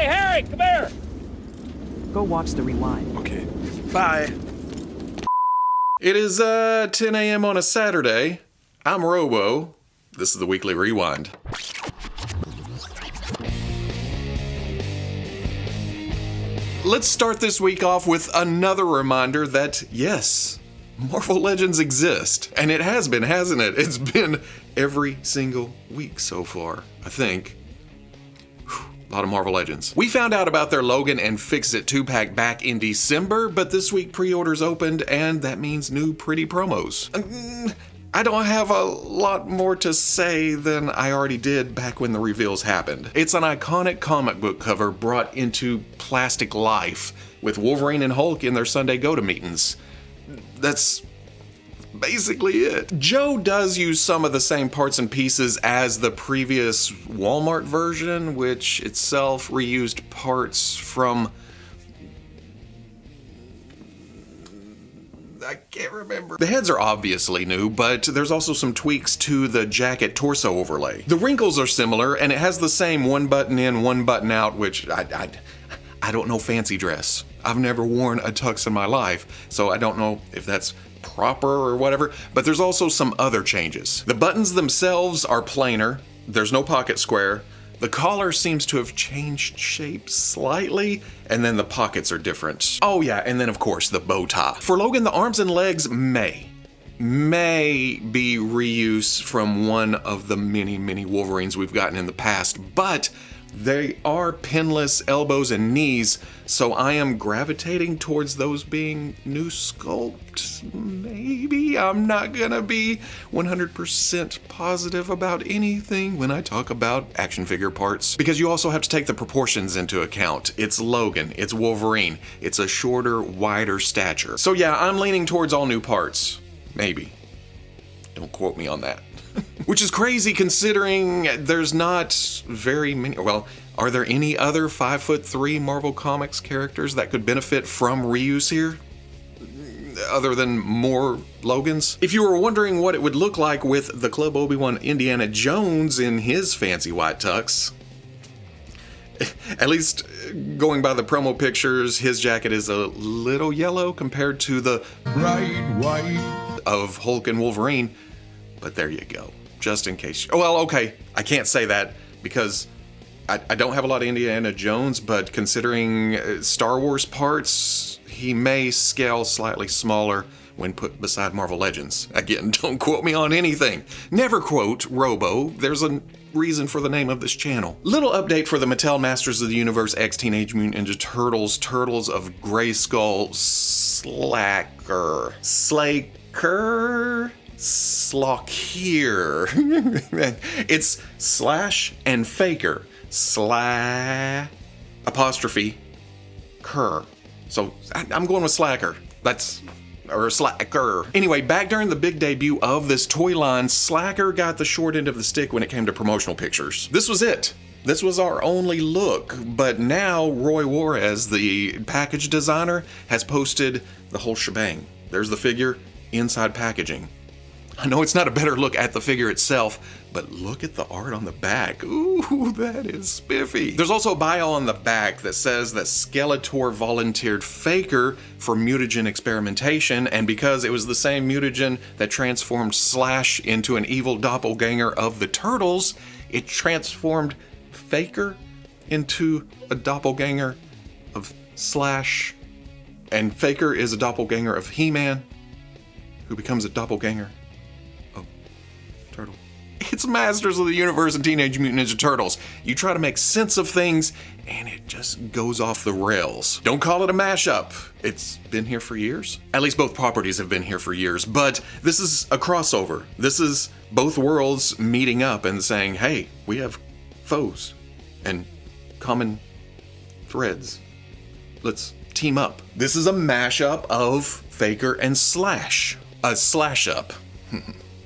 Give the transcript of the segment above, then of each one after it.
Harry, come here! Go watch the rewind. Okay. Bye. It is 10 a.m. on a Saturday. I'm Robo. This is the Weekly Rewind. Let's start this week off with another reminder that, yes, Marvel Legends exist. And it has been, hasn't it? It's been every single week so far, I think. A lot of Marvel Legends. We found out about their Logan and Fix-It 2-pack back in December, but this week pre-orders opened, and that means new pretty promos. I don't have a lot more to say than I already did back when the reveals happened. It's an iconic comic book cover brought into plastic life, with Wolverine and Hulk in their Sunday go-to-meetings. That's basically it. Joe does use some of the same parts and pieces as the previous Walmart version, which itself reused parts from... I can't remember. The heads are obviously new, but there's also some tweaks to the jacket torso overlay. The wrinkles are similar, and it has the same one button in, one button out, which I don't know fancy dress. I've never worn a tux in my life, so I don't know if that's proper or whatever, but there's also some other changes. The buttons themselves are plainer, there's no pocket square, the collar seems to have changed shape slightly, and then the pockets are different. Oh yeah, and then of course the bow tie. For Logan, the arms and legs may be reuse from one of the many Wolverines we've gotten in the past, but they are pinless elbows and knees, so I am gravitating towards those being new sculpt. Maybe. I'm not gonna be 100% positive about anything when I talk about action figure parts, because you also have to take the proportions into account. It's Logan, it's Wolverine, it's a shorter, wider stature. So yeah, I'm leaning towards all new parts. Maybe. Don't quote me on that. Which is crazy considering there's not very many. Well, are there any other 5'3" Marvel Comics characters that could benefit from reuse here? Other than more Logans? If you were wondering what it would look like with the Club Obi-Wan Indiana Jones in his fancy white tux, at least going by the promo pictures, his jacket is a little yellow compared to the bright white of Hulk and Wolverine. But there you go, just in case. Well, okay, I can't say that because I don't have a lot of Indiana Jones, but considering Star Wars parts, he may scale slightly smaller when put beside Marvel Legends. Again, don't quote me on anything. Never quote Robo. There's a reason for the name of this channel. Little update for the Mattel Masters of the Universe X Teenage Mutant Ninja Turtles, Turtles of Grayskull, Slacker. Slock here. It's slash and faker. Apostrophe cur. So I'm going with slacker. Or slacker. Anyway, back during the big debut of this toy line, Slacker got the short end of the stick when it came to promotional pictures. This was it. This was our only look, but now Roy Juarez, the package designer, has posted the whole shebang. There's the figure, inside packaging. I know it's not a better look at the figure itself, but look at the art on the back. Ooh, that is spiffy. There's also a bio on the back that says that Skeletor volunteered Faker for mutagen experimentation, and because it was the same mutagen that transformed Slash into an evil doppelganger of the Turtles, it transformed Faker into a doppelganger of Slash, and Faker is a doppelganger of He-Man, who becomes a doppelganger of Turtle. It's Masters of the Universe and Teenage Mutant Ninja Turtles. You try to make sense of things, and it just goes off the rails. Don't call it a mashup. It's been here for years. At least both properties have been here for years, but this is a crossover. This is both worlds meeting up and saying, hey, we have foes and common threads. Let's team up. This is a mashup of Faker and Slash. A slash-up.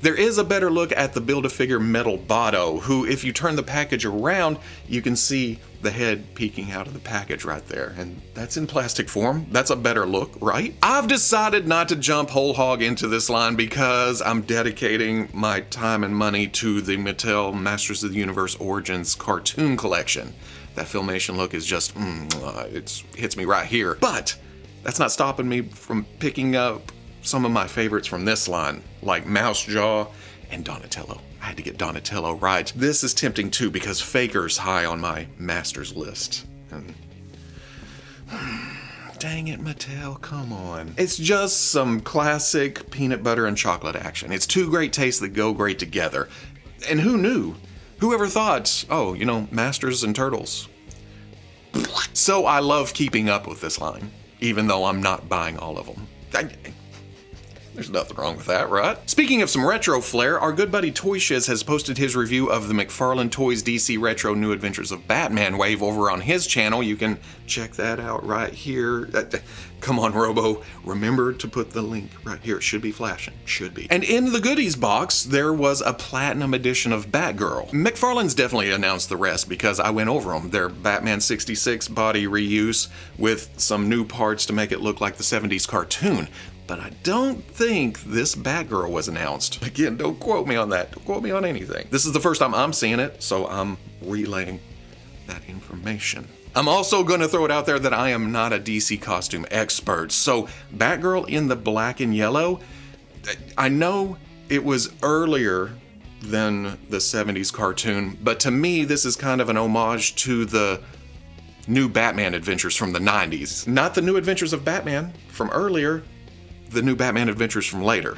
There is a better look at the Build-A-Figure Metal Botto, who, if you turn the package around, you can see the head peeking out of the package right there, and that's in plastic form. That's a better look, right? I've decided not to jump whole hog into this line because I'm dedicating my time and money to the Mattel Masters of the Universe Origins cartoon collection. That Filmation look is just, it hits me right here. But that's not stopping me from picking up some of my favorites from this line, like Mouse Jaw and Donatello. I had to get Donatello right. This is tempting too because Faker's high on my masters list. And dang it, Mattel, come on. It's just some classic peanut butter and chocolate action. It's two great tastes that go great together. And who knew? Whoever thought, oh, you know, Masters and Turtles. So I love keeping up with this line, even though I'm not buying all of them. There's nothing wrong with that, right? Speaking of some retro flair, our good buddy Toy Shiz has posted his review of the McFarlane Toys DC Retro New Adventures of Batman wave over on his channel. You can check that out right here. Come on, Robo. Remember to put the link right here. It should be flashing. Should be. And in the goodies box, there was a platinum edition of Batgirl. McFarlane's definitely announced the rest because I went over them. They're Batman 66 body reuse with some new parts to make it look like the 70s cartoon. But I don't think this Batgirl was announced. Again, don't quote me on that. Don't quote me on anything. This is the first time I'm seeing it, so I'm relaying that information. I'm also going to throw it out there that I am not a DC costume expert. So Batgirl in the black and yellow, I know it was earlier than the 70s cartoon, but to me, this is kind of an homage to the new Batman adventures from the 90s. Not the new adventures of Batman from earlier, the new Batman adventures from later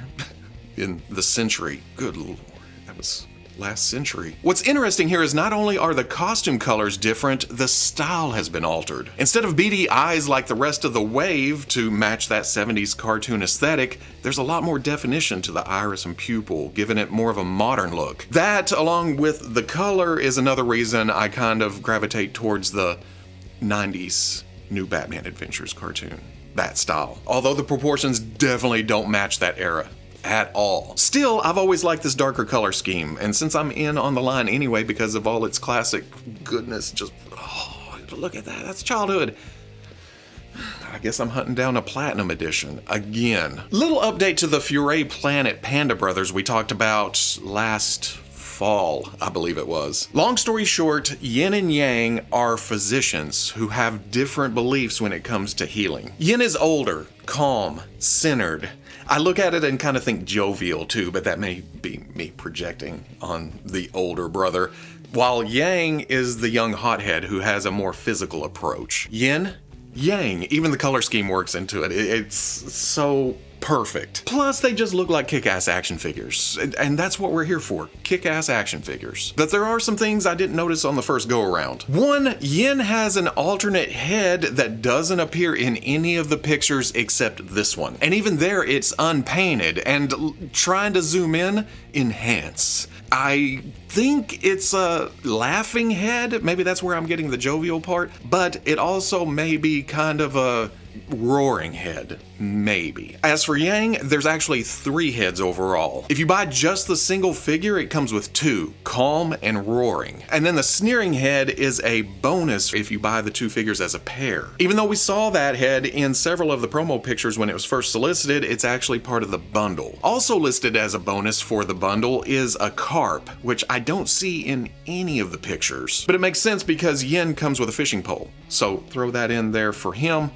in the century. Good lord, that was last century. What's interesting here is not only are the costume colors different, the style has been altered. Instead of beady eyes like the rest of the wave to match that 70s cartoon aesthetic, there's a lot more definition to the iris and pupil, giving it more of a modern look. That, along with the color, is another reason I kind of gravitate towards the 90s new Batman Adventures cartoon. That style. Although the proportions definitely don't match that era at all. Still, I've always liked this darker color scheme, and since I'm in on the line anyway because of all its classic goodness, just, oh, look at that, that's childhood. I guess I'm hunting down a platinum edition again. Little update to the Furay Planet Panda Brothers we talked about last fall, I believe it was. Long story short, Yin and Yang are physicians who have different beliefs when it comes to healing. Yin is older, calm, centered. I look at it and kind of think jovial too, but that may be me projecting on the older brother. While Yang is the young hothead who has a more physical approach. Yin, Yang, even the color scheme works into it. It's so perfect. Plus, they just look like kick-ass action figures. And that's what we're here for, kick-ass action figures. But there are some things I didn't notice on the first go-around. One, Yin has an alternate head that doesn't appear in any of the pictures except this one. And even there, it's unpainted, and trying to zoom in, enhance. I think it's a laughing head. Maybe that's where I'm getting the jovial part. But it also may be kind of a roaring head, maybe. As for Yang, there's actually 3 heads overall. If you buy just the single figure, it comes with 2, calm and roaring. And then the sneering head is a bonus if you buy the 2 figures as a pair. Even though we saw that head in several of the promo pictures when it was first solicited, it's actually part of the bundle. Also listed as a bonus for the bundle is a carp, which I don't see in any of the pictures. But it makes sense because Yin comes with a fishing pole, so throw that in there for him.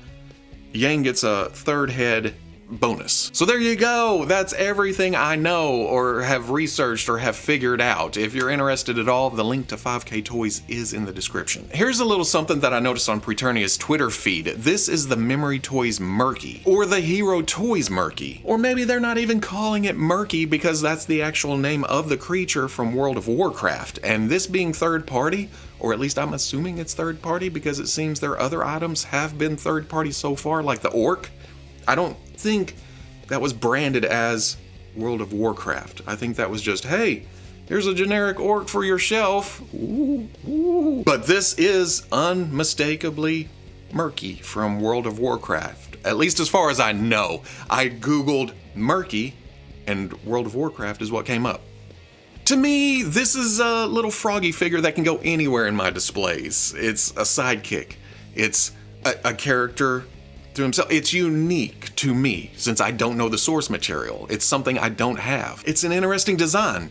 Yang gets a 3rd head bonus. So there you go. That's everything I know or have researched or have figured out. If you're interested at all, the link to 5K Toys is in the description. Here's a little something that I noticed on Preternia's Twitter feed. This is the Memory Toys Murky, or the Hero Toys Murky. Or maybe they're not even calling it Murky because that's the actual name of the creature from World of Warcraft. And this being third party, or at least I'm assuming it's third party because it seems their other items have been third party so far, like the orc. I don't think that was branded as World of Warcraft. I think that was just, hey, here's a generic orc for your shelf. Ooh, ooh. But this is unmistakably Murky from World of Warcraft, at least as far as I know. I googled Murky and World of Warcraft is what came up. To me, this is a little froggy figure that can go anywhere in my displays. It's a sidekick. It's a character to himself. It's unique to me since I don't know the source material. It's something I don't have. It's an interesting design.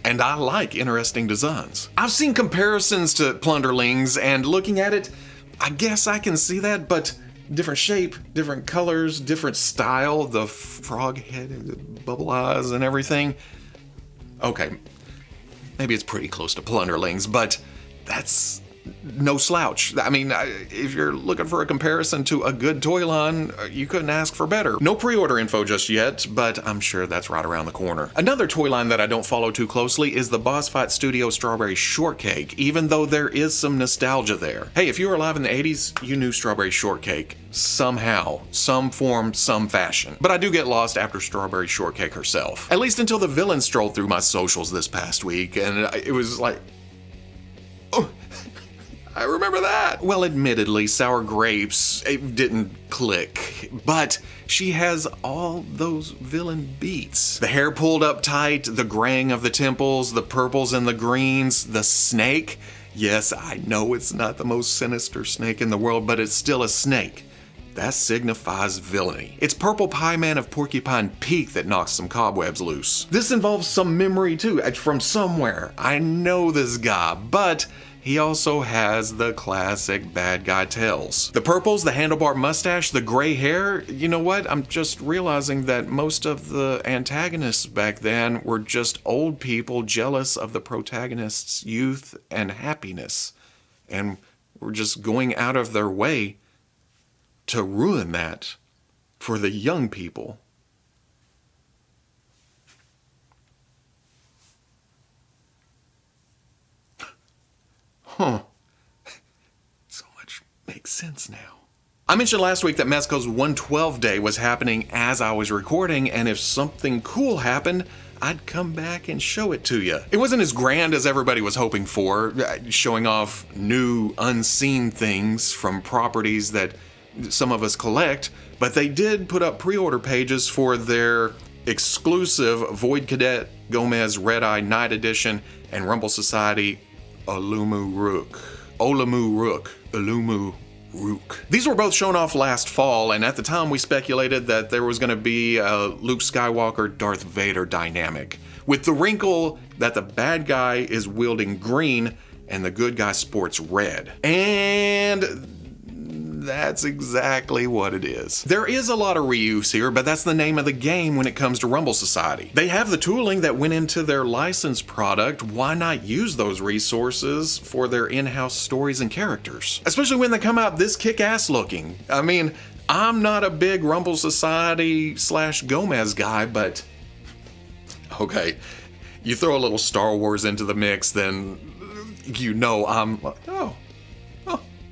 And I like interesting designs. I've seen comparisons to Plunderlings, and looking at it, I guess I can see that, but different shape, different colors, different style, the frog head and the bubble eyes and everything. Okay, maybe it's pretty close to Plunderlings, but that's no slouch. I mean, if you're looking for a comparison to a good toy line, you couldn't ask for better. No pre-order info just yet, but I'm sure that's right around the corner. Another toy line that I don't follow too closely is the Boss Fight Studio Strawberry Shortcake, even though there is some nostalgia there. Hey, if you were alive in the 80s, you knew Strawberry Shortcake. Somehow, some form, some fashion. But I do get lost after Strawberry Shortcake herself. At least until the villain strolled through my socials this past week, and it was like, oh, I remember that. Well, admittedly, Sour Grapes, it didn't click, but she has all those villain beats. The hair pulled up tight, the graying of the temples, the purples and the greens, the snake. Yes, I know it's not the most sinister snake in the world, but it's still a snake. That signifies villainy. It's Purple Pie Man of Porcupine Peak that knocks some cobwebs loose. This involves some memory too, from somewhere. I know this guy, but he also has the classic bad guy tails. The purples, the handlebar mustache, the gray hair. You know what? I'm just realizing that most of the antagonists back then were just old people jealous of the protagonist's youth and happiness, and were just going out of their way to ruin that for the young people. Huh. So much makes sense now. I mentioned last week that Mezco's 112 Day was happening as I was recording, and if something cool happened, I'd come back and show it to you. It wasn't as grand as everybody was hoping for, showing off new, unseen things from properties that some of us collect, but they did put up pre-order pages for their exclusive Void Cadet Gomez Red Eye Night Edition and Rumble Society Olumu Rook. These were both shown off last fall, and at the time we speculated that there was going to be a Luke Skywalker Darth Vader dynamic, with the wrinkle that the bad guy is wielding green and the good guy sports red. And that's exactly what it is. There is a lot of reuse here, but that's the name of the game when it comes to Rumble Society. They have the tooling that went into their licensed product. Why not use those resources for their in-house stories and characters? Especially when they come out this kick-ass looking. I mean, I'm not a big Rumble Society / Gomez guy, but okay, you throw a little Star Wars into the mix, then you know I'm like, oh,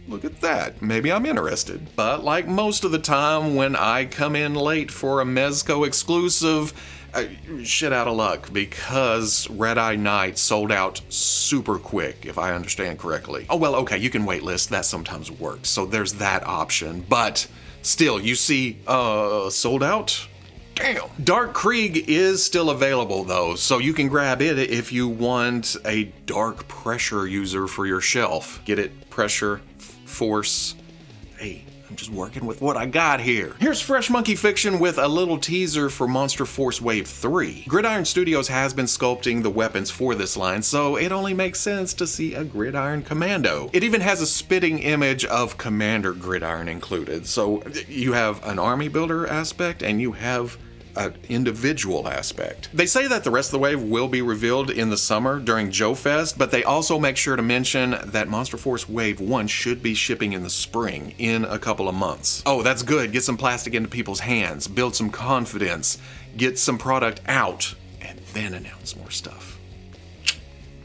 look at that. Maybe I'm interested. But like most of the time when I come in late for a Mezco exclusive, shit out of luck, because Red Eye Night sold out super quick, if I understand correctly. Oh well, okay, you can waitlist. That sometimes works. So there's that option. But still, you see, sold out? Damn. Dark Krieg is still available though, so you can grab it if you want a dark pressure user for your shelf. Get it? Pressure, force. Hey, I'm just working with what I got here. Here's Fresh Monkey Fiction with a little teaser for Monster Force Wave 3. Gridiron Studios has been sculpting the weapons for this line, so it only makes sense to see a Gridiron Commando. It even has a spitting image of Commander Gridiron included, so you have an army builder aspect and you have an individual aspect. They say that the rest of the wave will be revealed in the summer during Joe Fest, but they also make sure to mention that Monster Force Wave 1 should be shipping in the spring, in a couple of months. Oh, that's good. Get some plastic into people's hands, build some confidence, get some product out, and then announce more stuff.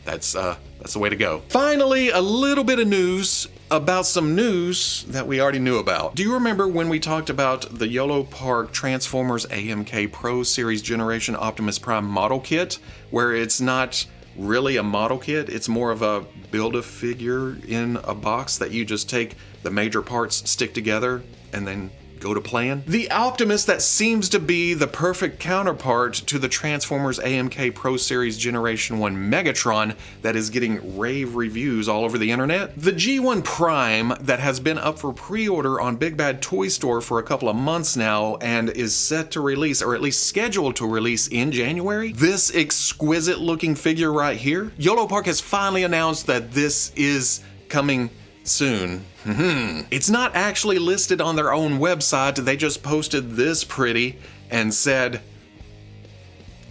That's the way to go. Finally, a little bit of news about some news that we already knew about. Do you remember when we talked about the Yolopark Transformers AMK Pro Series Generation Optimus Prime model kit, where it's not really a model kit, it's more of a build-a-figure in a box that you just take the major parts, stick together, and then go to plan. The Optimus that seems to be the perfect counterpart to the Transformers AMK Pro Series Generation 1 Megatron that is getting rave reviews all over the internet. The G1 Prime that has been up for pre-order on Big Bad Toy Store for a couple of months now and is set to release, or at least scheduled to release, in January. This exquisite looking figure right here. Yolopark has finally announced that this is coming soon. It's not actually listed on their own website. They just posted this pretty and said,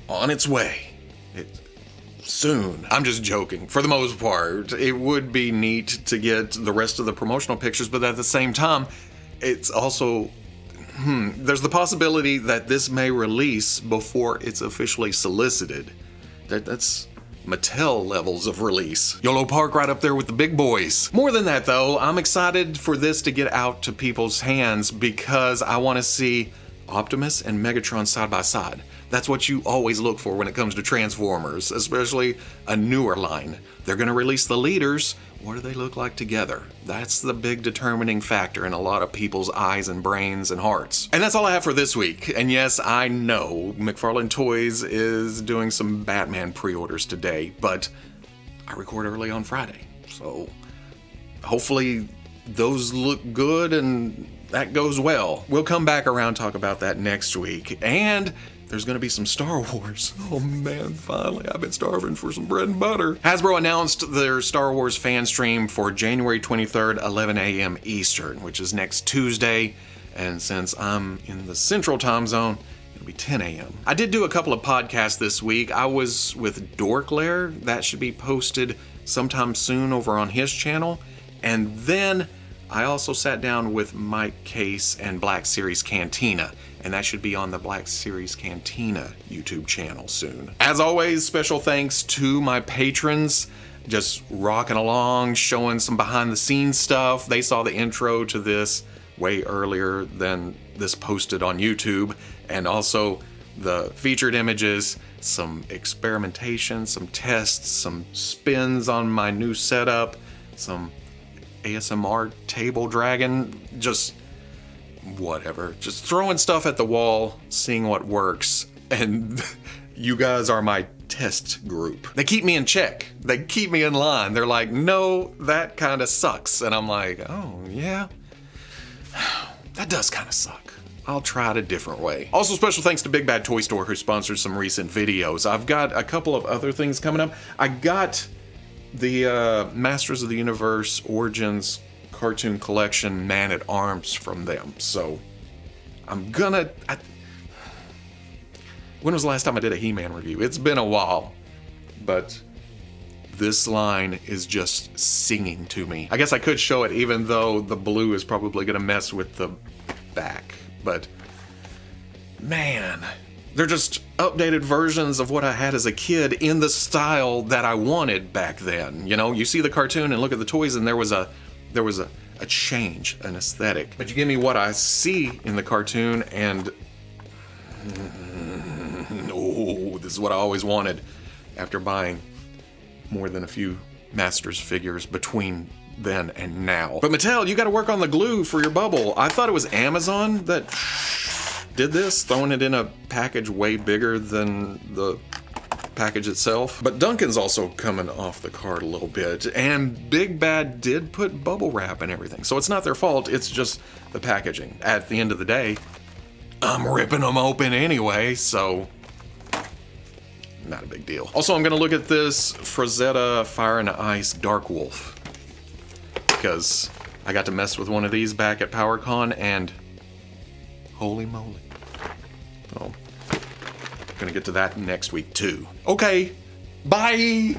on its way. Soon. I'm just joking. For the most part, it would be neat to get the rest of the promotional pictures, but at the same time, it's also, there's the possibility that this may release before it's officially solicited. That's Mattel levels of release. Yolopark right up there with the big boys. More than that though, I'm excited for this to get out to people's hands because I want to see Optimus and Megatron side by side. That's what you always look for when it comes to Transformers, especially a newer line. They're gonna release the leaders. What do they look like together? That's the big determining factor in a lot of people's eyes and brains and hearts. And that's all I have for this week. And yes, I know McFarlane Toys is doing some Batman pre-orders today, but I record early on Friday. So hopefully those look good and that goes well. We'll come back around, talk about that next week. And there's gonna be some Star Wars. Oh man, finally, I've been starving for some bread and butter. Hasbro announced their Star Wars fan stream for January 23rd, 11 a.m. Eastern, which is next Tuesday. And since I'm in the Central Time Zone, it'll be 10 a.m. I did do a couple of podcasts this week. I was with Dorklair. That should be posted sometime soon over on his channel. And then I also sat down with Mike Case and Black Series Cantina, and that should be on the Black Series Cantina YouTube channel soon. As always, special thanks to my patrons, just rocking along, showing some behind the scenes stuff. They saw the intro to this way earlier than this posted on YouTube, and also the featured images, some experimentation, some tests, some spins on my new setup, some ASMR table dragon, just whatever. Just throwing stuff at the wall, seeing what works. And you guys are my test group. They keep me in check. They keep me in line. They're like, no, that kind of sucks. And I'm like, oh, yeah, that does kind of suck. I'll try it a different way. Also, special thanks to Big Bad Toy Store who sponsored some recent videos. I've got a couple of other things coming up. I got the Masters of the Universe Origins cartoon collection Man-at-Arms from them, so I'm gonna... when was the last time I did a He-Man review? It's been a while, but this line is just singing to me. I guess I could show it even though the blue is probably gonna mess with the back, but man, they're just updated versions of what I had as a kid in the style that I wanted back then. You know, you see the cartoon and look at the toys and there was a change, an aesthetic. But you give me what I see in the cartoon and oh, this is what I always wanted after buying more than a few Masters figures between then and now. But Mattel, you gotta work on the glue for your bubble. I thought it was Amazon that did this, throwing it in a package way bigger than the package itself. But Duncan's also coming off the card a little bit, and Big Bad did put bubble wrap and everything, so it's not their fault, it's just the packaging. At the end of the day, I'm ripping them open anyway, so not a big deal. Also, I'm gonna look at this Frazetta Fire and Ice Dark Wolf, because I got to mess with one of these back at PowerCon, and holy moly. Oh, gonna get to that next week too. Okay, bye!